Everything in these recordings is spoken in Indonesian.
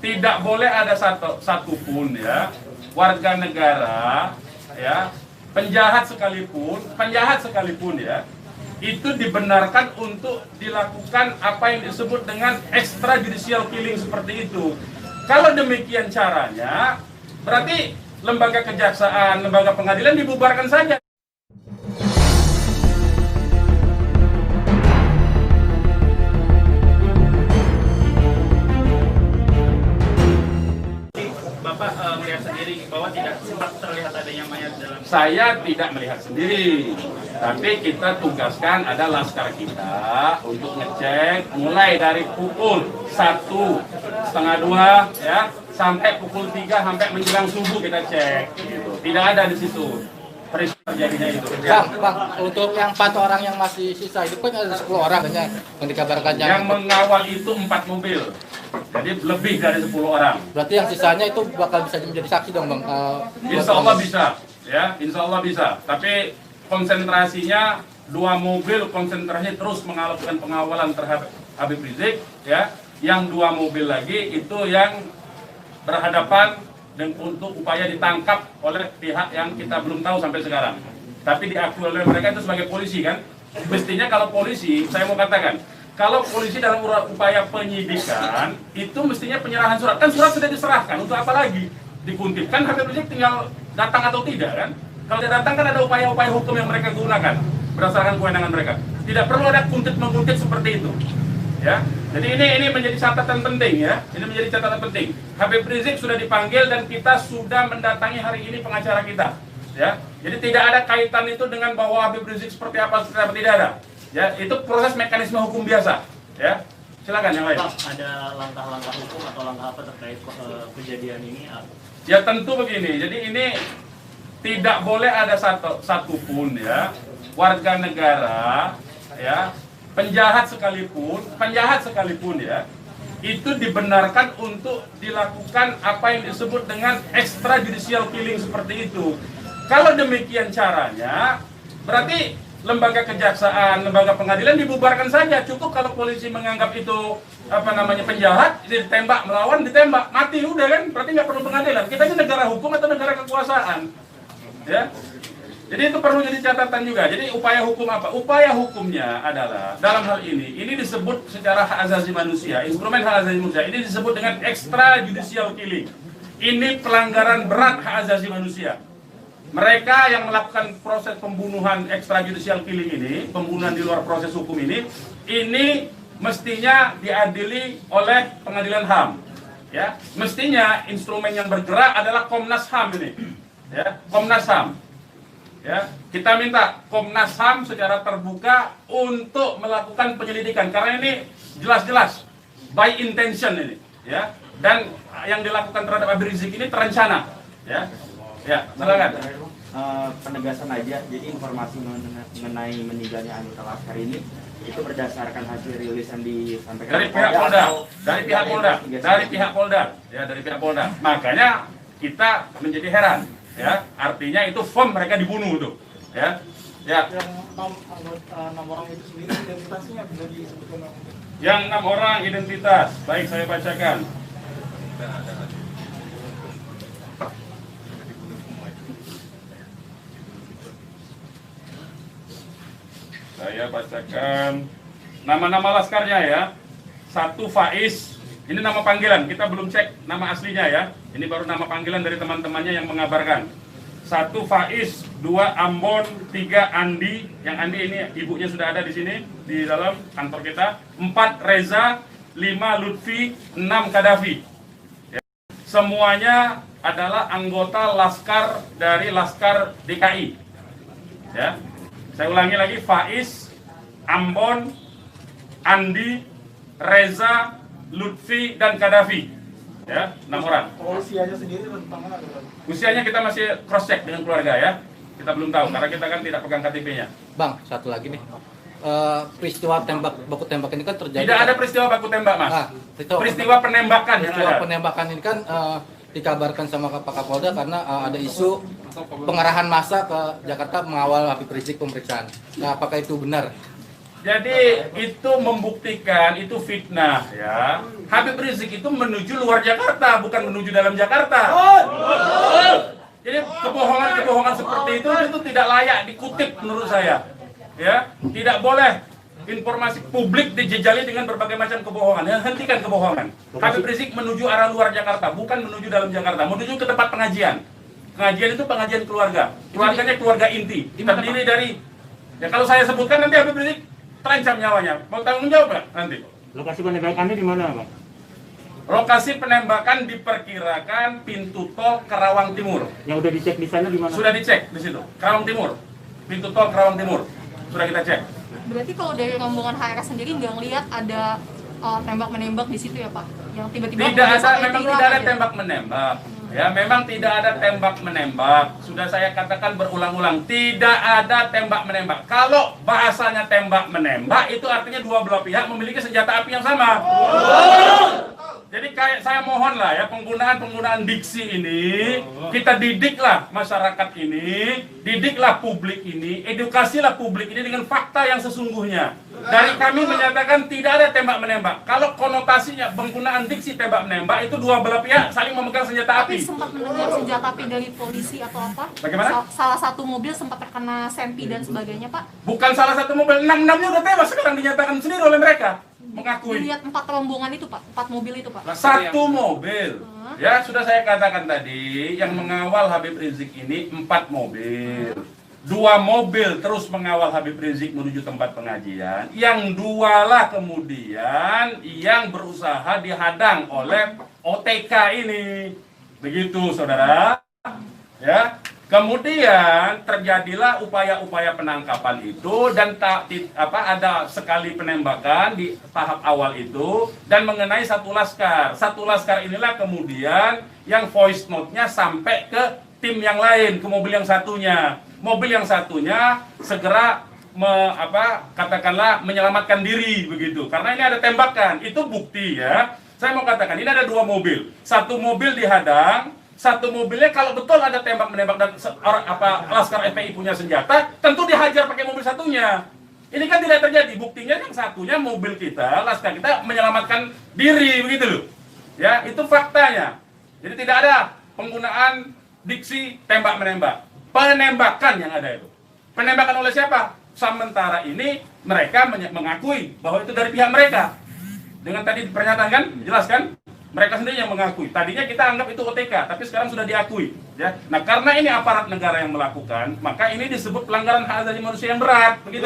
tidak boleh ada satupun ya warga negara ya penjahat sekalipun ya itu dibenarkan untuk dilakukan apa yang disebut dengan extrajudicial killing seperti itu. Kalau demikian caranya, berarti lembaga kejaksaan, lembaga pengadilan dibubarkan saja. Bapak melihat sendiri bahwa tidak sempat terlihat adanya mayat dalam. Saya tidak melihat sendiri, tapi kita tugaskan ada laskar kita untuk ngecek mulai dari pukul 1:30 ya sampai pukul 3 sampai menjelang subuh kita cek. Gitu. Tidak ada di situ peristiwa terjadinya itu. Bang, untuk yang 4 orang yang masih sisa itu kan ada 10 orang yang dikabarkan yang mengawal itu 4 mobil. Jadi lebih dari 10 orang. Berarti yang sisanya itu bakal bisa menjadi saksi dong, Bang. Insya Allah bisa, ya, insya Allah bisa. Tapi konsentrasinya 2 mobil konsentrasi terus melakukan pengawalan terhadap Habib Rizik, ya. Yang 2 mobil lagi itu yang berhadapan dan untuk upaya ditangkap oleh pihak yang kita belum tahu sampai sekarang. Tapi diakui oleh mereka itu sebagai polisi kan. Mestinya kalau polisi, saya mau katakan, kalau polisi dalam upaya penyidikan itu mestinya penyerahan surat. Kan surat sudah diserahkan, untuk apa lagi dikuntit? Kan Habib Rizik tinggal datang atau tidak kan? Kalau dia datang kan ada upaya-upaya hukum yang mereka gunakan berdasarkan kewenangan mereka. Tidak perlu ada kuntit-menguntit seperti itu. Ya, jadi ini menjadi catatan penting ya. Ini menjadi catatan penting. Habib Rizik sudah dipanggil dan kita sudah mendatangi hari ini pengacara kita. Ya, jadi tidak ada kaitan itu dengan bahwa Habib Rizik seperti apa, tidak ada. Ya, itu proses mekanisme hukum biasa. Ya, silakan yang lain. Pak, ada langkah-langkah hukum atau langkah apa terkait kejadian ini? Ya tentu begini. Jadi ini tidak boleh ada satupun ya warga negara ya penjahat sekalipun ya itu dibenarkan untuk dilakukan apa yang disebut dengan extrajudicial killing seperti itu. Kalau demikian caranya, berarti lembaga kejaksaan, lembaga pengadilan dibubarkan saja. Cukup kalau polisi menganggap itu penjahat, ditembak, melawan, ditembak, mati udah kan? Berarti nggak perlu pengadilan. Kita ini negara hukum atau negara kekuasaan, ya. Jadi itu perlu jadi catatan juga. Jadi upaya hukum apa? Upaya hukumnya adalah dalam hal ini disebut secara hak asasi manusia, instrumen hak asasi manusia. Ini disebut dengan extrajudicial killing. Ini pelanggaran berat hak asasi manusia. Mereka yang melakukan proses pembunuhan extrajudicial killing ini, pembunuhan di luar proses hukum ini mestinya diadili oleh pengadilan HAM. Ya, mestinya instrumen yang bergerak adalah Komnas HAM ini. Ya, Komnas HAM. Ya, kita minta Komnas HAM secara terbuka untuk melakukan penyelidikan karena ini jelas-jelas by intention ini, ya. Dan yang dilakukan terhadap Habib Rizik ini terencana, ya. Ya, silakan. Penegasan aja, jadi informasi mengenai meninggalnya anggota laskar ini itu berdasarkan hasil rilis yang disampaikan dari pihak Polda, dari pihak Polda. Makanya kita menjadi heran, ya. Artinya itu firm mereka dibunuh tuh, ya. Ya. Yang 6 orang itu sendiri identitasnya bisa disebutkan? Yang 6 orang identitas, baik saya bacakan. Saya bacakan nama-nama laskarnya ya. 1 Faiz, ini nama panggilan, kita belum cek nama aslinya ya. Ini baru nama panggilan dari teman-temannya yang mengabarkan. 1 Faiz, 2 Ambon, 3 Andi. Yang Andi ini ibunya sudah ada di sini di dalam kantor kita. 4 Reza, 5 Lutfi, 6 Kadafi. Ya. Semuanya adalah anggota laskar dari Laskar DKI. Ya. Saya ulangi lagi, Faiz, Ambon, Andi, Reza, Lutfi, dan Kadafi. Ya, 6 orang. Usianya sendiri tentang mana? Usianya kita masih cross check dengan keluarga ya. Kita belum tahu karena kita kan tidak pegang KTP-nya. Bang, satu lagi nih. Peristiwa baku tembak ini kan terjadi. Tidak ada peristiwa baku tembak, Mas. Peristiwa penembakan yang ada. Penembakan ini kan dikabarkan sama Pak Kapolda karena ada isu pengerahan massa ke Jakarta mengawal Habib Rizik pemeriksaan. Nah, apakah itu benar? Jadi itu membuktikan itu fitnah ya. Habib Rizik itu menuju luar Jakarta, bukan menuju dalam Jakarta. Jadi kebohongan-kebohongan seperti itu tidak layak dikutip menurut saya. Ya, tidak boleh informasi publik dijejali dengan berbagai macam kebohongan. Ya, hentikan kebohongan. Habib Rizik menuju arah luar Jakarta, bukan menuju dalam Jakarta. Menuju ke tempat pengajian. Pengajian itu pengajian keluarga. Keluarganya keluarga inti. Terdiri dari, ya kalau saya sebutkan nanti Habib Rizik terancam nyawanya. Mau tanggung jawab nggak nanti? Lokasi penembakannya di mana, Pak? Lokasi penembakan diperkirakan pintu tol Karawang Timur. Yang udah dicek di sana di mana? Sudah dicek di situ. Karawang Timur. Pintu tol Karawang Timur. Sudah kita cek. Berarti kalau dari rombongan HRS sendiri nggak ngelihat ada tembak-menembak di situ ya Pak? Yang tiba-tiba Tidak ada, sampai memang hilang tidak ada aja. tembak-menembak. Ya, memang tidak ada tembak-menembak. Sudah saya katakan berulang-ulang, tidak ada tembak-menembak. Kalau bahasanya tembak-menembak, itu artinya dua belah pihak memiliki senjata api yang sama. Jadi kayak saya mohon lah ya, penggunaan diksi ini, kita didiklah masyarakat ini, didiklah publik ini, edukasilah publik ini dengan fakta yang sesungguhnya. Dari kami menyatakan tidak ada tembak-menembak. Kalau konotasinya penggunaan diksi tembak-menembak, itu dua belah pihak saling memegang senjata Tapi api. sempat mendengar senjata api dari polisi atau apa? Bagaimana? Salah satu mobil sempat terkena sempi dan sebagainya Pak. Bukan salah satu mobil, 6-6-nya udah tewas sekarang dinyatakan sendiri oleh mereka. Mengakui. Dilihat 4 rombongan itu Pak, 4 mobil itu Pak. Satu mobil. Ya, sudah saya katakan tadi, yang mengawal Habib Rizik ini 4 mobil. 2 mobil terus mengawal Habib Rizik menuju tempat pengajian. Yang 2 lah kemudian yang berusaha dihadang oleh OTK ini. Begitu, saudara. Ya. Kemudian terjadilah upaya-upaya penangkapan itu dan ada sekali penembakan di tahap awal itu dan mengenai satu laskar. Satu laskar inilah kemudian yang voice note-nya sampai ke tim yang lain, ke mobil yang satunya. Mobil yang satunya segera katakanlah menyelamatkan diri begitu. Karena ini ada tembakan. Itu bukti ya. Saya mau katakan ini ada 2 mobil. Satu mobil dihadang, satu mobilnya kalau betul ada tembak-menembak dan laskar FPI punya senjata, tentu dihajar pakai mobil satunya. Ini kan tidak terjadi. Buktinya yang satunya mobil kita, laskar kita menyelamatkan diri begitu loh. Ya, itu faktanya. Jadi tidak ada penggunaan diksi tembak-menembak. Penembakan yang ada itu. Penembakan oleh siapa? Sementara ini mereka mengakui bahwa itu dari pihak mereka. Dengan tadi pernyataan kan, jelas kan? Mereka sendiri yang mengakui. Tadinya kita anggap itu OTK, tapi sekarang sudah diakui. Ya. Nah, karena ini aparat negara yang melakukan, maka ini disebut pelanggaran hak asasi manusia yang berat. Begitu.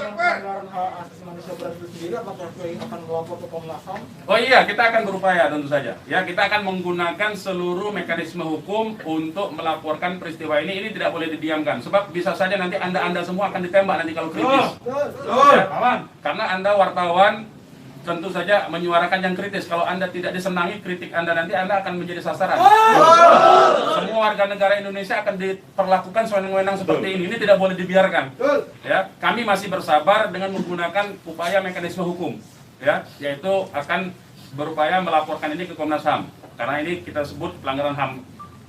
Pelanggaran hak asasi manusia berat itu sendiri, apakah FPI akan melapor ke Komnas HAM? Oh iya, kita akan berupaya tentu saja. Ya, kita akan menggunakan seluruh mekanisme hukum untuk melaporkan peristiwa ini. Ini tidak boleh didiamkan. Sebab bisa saja nanti Anda semua akan ditembak nanti kalau kritis. Ya, karena Anda wartawan tentu saja menyuarakan yang kritis. Kalau Anda tidak disenangi kritik Anda, nanti Anda akan menjadi sasaran. Semua warga negara Indonesia akan diperlakukan sewenang-wenang seperti ini. Ini tidak boleh dibiarkan. Ya, kami masih bersabar dengan menggunakan upaya mekanisme hukum. Ya, yaitu akan berupaya melaporkan ini ke Komnas HAM. Karena ini kita sebut pelanggaran HAM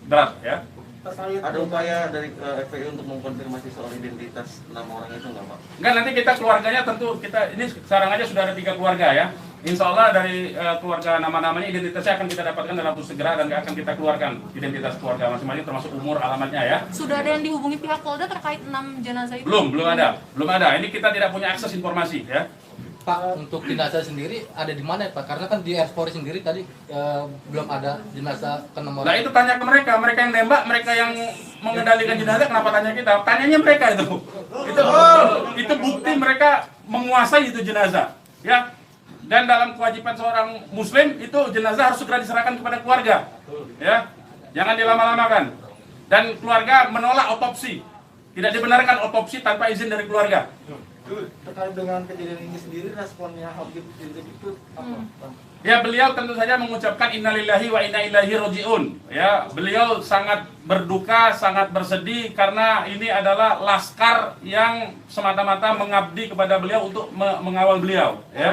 berat. Ya. Ada upaya dari FPI untuk mengkonfirmasi soal identitas 6 orang itu nggak Pak? Enggak, nanti kita keluarganya tentu ini sekarang aja sudah ada 3 keluarga ya. Insya Allah dari keluarga nama-namanya identitasnya akan kita dapatkan dalam waktu segera dan akan kita keluarkan identitas keluarga masing-masing termasuk umur, alamatnya ya. Sudah ada yang dihubungi pihak Polda terkait 6 jenazah itu? Belum ada. Ini kita tidak punya akses informasi ya. Pak, untuk jenazah sendiri ada di mana Pak? Karena kan di Airport sendiri tadi belum ada jenazah ke nomor. Nah itu tanya ke mereka yang nembak, mereka yang mengendalikan jenazah, kenapa tanya kita? Tanyanya mereka itu. Itu bukti mereka menguasai itu jenazah, ya. Dan dalam kewajiban seorang Muslim itu jenazah harus segera diserahkan kepada keluarga, ya. Jangan dilama-lamakan. Dan keluarga menolak otopsi, tidak dibenarkan otopsi tanpa izin dari keluarga. Terkait dengan kejadian ini sendiri, responnya Habib Rizik itu apa? Ya, beliau tentu saja mengucapkan innalillahi wa inna ilaihi rajiun. Ya, beliau sangat berduka, sangat bersedih karena ini adalah laskar yang semata-mata mengabdi kepada beliau untuk mengawal beliau, ya.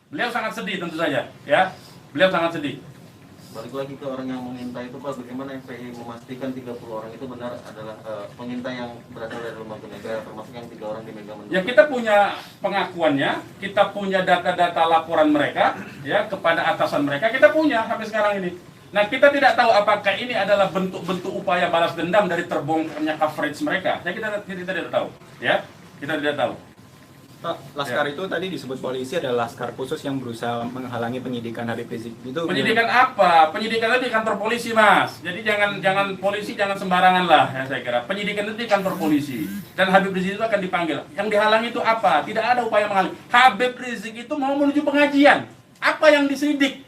Beliau sangat sedih tentu saja, ya. Beliau sangat sedih. balik lagi ke orang yang mengintai itu Pak, bagaimana FPI memastikan 30 orang itu benar adalah pengintai yang berasal dari lembaga negara, termasuk yang 3 orang di Mega Mendung? Ya kita punya pengakuannya, kita punya data-data laporan mereka ya kepada atasan mereka, kita punya sampai sekarang ini. Nah kita tidak tahu apakah ini adalah bentuk-bentuk upaya balas dendam dari terbongkarnya coverage mereka. Ya kita tidak tahu, ya kita tidak tahu. Pak, Laskar itu tadi disebut polisi adalah laskar khusus yang berusaha menghalangi penyidikan Habib Rizik. Itu penyidikan apa? Penyidikan itu di kantor polisi, Mas. Jadi jangan polisi jangan sembarangan lah ya saya kira. Penyidikan itu di kantor polisi dan Habib Rizik itu akan dipanggil. Yang dihalangi itu apa? Tidak ada upaya menghalangi. Habib Rizik itu mau menuju pengajian. Apa yang disidik?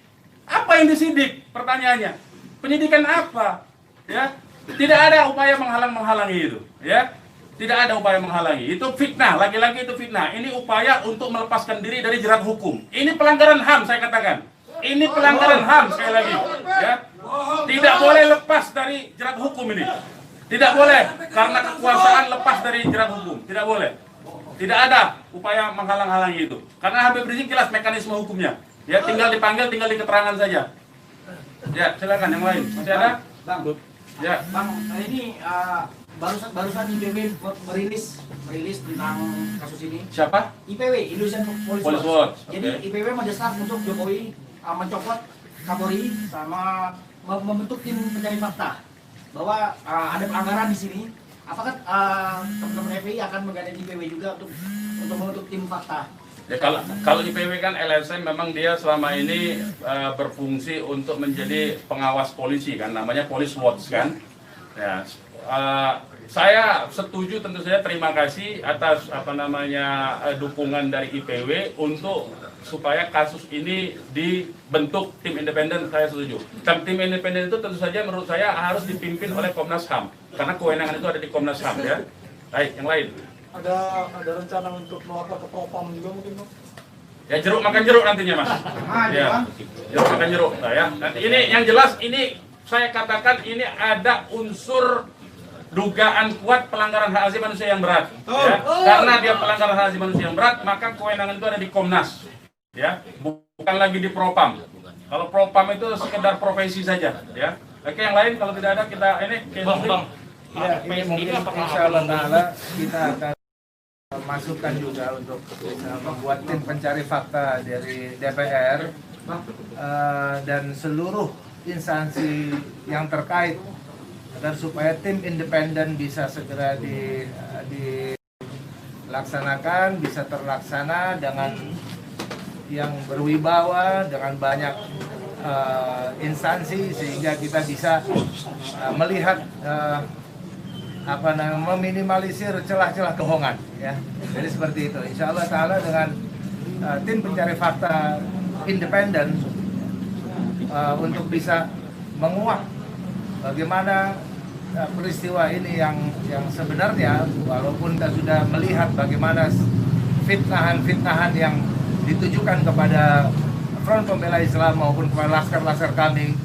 Apa yang disidik? Pertanyaannya. Penyidikan apa? Ya. Tidak ada upaya menghalangi itu, ya. Tidak ada upaya menghalangi. Itu fitnah, lagi-lagi itu fitnah. Ini upaya untuk melepaskan diri dari jerat hukum. Ini pelanggaran HAM saya katakan. Ini pelanggaran HAM sekali lagi, ya. Tidak boleh lepas dari jerat hukum ini. Tidak boleh karena kekuasaan lepas dari jerat hukum. Tidak boleh. Tidak ada upaya menghalang-halangi itu. Karena Habib Rizik jelas mekanisme hukumnya. Ya, tinggal dipanggil, tinggal diketerangan saja. Ya, silakan yang lain. Masih ada? Bang, Ya. Bang, ini barusan IPW merilis tentang kasus ini. Siapa? IPW, Indonesian Police Police Watch. Watch, Jadi oke. IPW mendesak untuk Jokowi mencopot Kapolri sama membentuk tim pencari fakta bahwa ada pelanggaran di sini. Apakah teman-teman FPI akan menggandeng IPW juga untuk membentuk tim fakta? Ya, kalau IPW kan LSM memang dia selama ini berfungsi untuk menjadi pengawas polisi kan, namanya Police Watch kan. Ya, saya setuju, tentu saja terima kasih atas dukungan dari IPW untuk supaya kasus ini dibentuk tim independen. Saya setuju. Dan tim independen itu tentu saja menurut saya harus dipimpin oleh Komnas HAM karena kewenangan itu ada di Komnas HAM ya. Baik, yang lain. Ada rencana untuk melapor ke Propam juga mungkin, Bang? Ya jeruk makan jeruk nantinya Mas. Ya, jeruk makan jeruk. Nah, ya. Nanti ini yang jelas ini saya katakan ini ada unsur dugaan kuat pelanggaran hak asasi manusia yang berat. Ya. Karena dia pelanggaran hak asasi manusia yang berat, maka kewenangan itu ada di Komnas. Ya, bukan lagi di Propam. Kalau Propam itu sekedar profesi saja. Ya. Oke, yang lain kalau tidak ada kita ini. Ya, ini mungkin insya Allah Ta'ala kita akan masukkan juga untuk membuat tim pencari fakta dari DPR dan seluruh instansi yang terkait agar supaya tim independen bisa segera dilaksanakan, bisa terlaksana dengan yang berwibawa, dengan banyak instansi sehingga kita bisa melihat meminimalisir celah-celah kebohongan ya. Jadi seperti itu. Insya Allah Ta'ala dengan tim pencari fakta independen untuk bisa menguak bagaimana peristiwa ini yang sebenarnya, walaupun kita sudah melihat bagaimana fitnahan-fitnahan yang ditujukan kepada Front Pembela Islam maupun kepada laskar-laskar kami,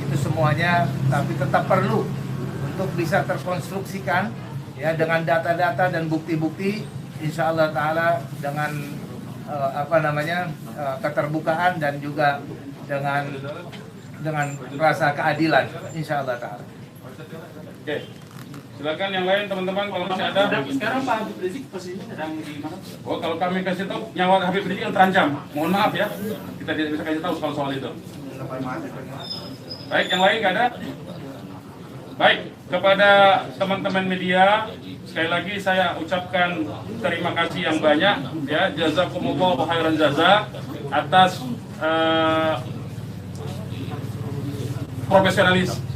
itu semuanya tapi tetap perlu untuk bisa terkonstruksikan ya dengan data-data dan bukti-bukti, insya Allah Ta'ala dengan keterbukaan dan juga dengan rasa keadilan, insya Allah Ta'ala. Oke, silakan yang lain teman-teman kalau masih ada. Sekarang Pak Habib Rizik posisinya sedang di mana? Oh, kalau kami kasih tahu nyawa Habib Rizik yang terancam, mohon maaf ya, kita tidak bisa kasih tahu soal itu. Baik, yang lain nggak ada? Baik, kepada teman-teman media, sekali lagi saya ucapkan terima kasih yang banyak ya, jazakumullah khairan jaza atas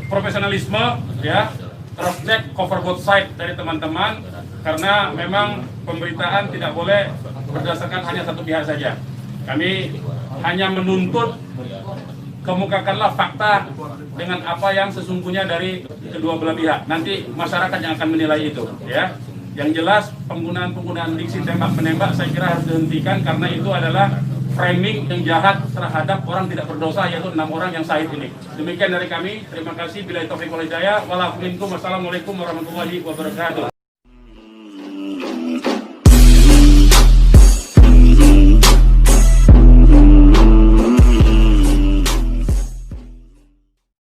profesionalisme ya, cross check cover both side dari teman-teman, karena memang pemberitaan tidak boleh berdasarkan hanya satu pihak saja. Kami hanya menuntut kemukakanlah fakta dengan apa yang sesungguhnya dari kedua belah pihak. Nanti masyarakat yang akan menilai itu ya. Yang jelas penggunaan diksi tembak-menembak saya kira harus dihentikan, karena itu adalah framing yang jahat terhadap orang tidak berdosa, yaitu 6 orang yang syahid ini. Demikian dari kami, terima kasih. Billahi taufiq wal hidayah. Wassalamualaikum warahmatullahi wabarakatuh.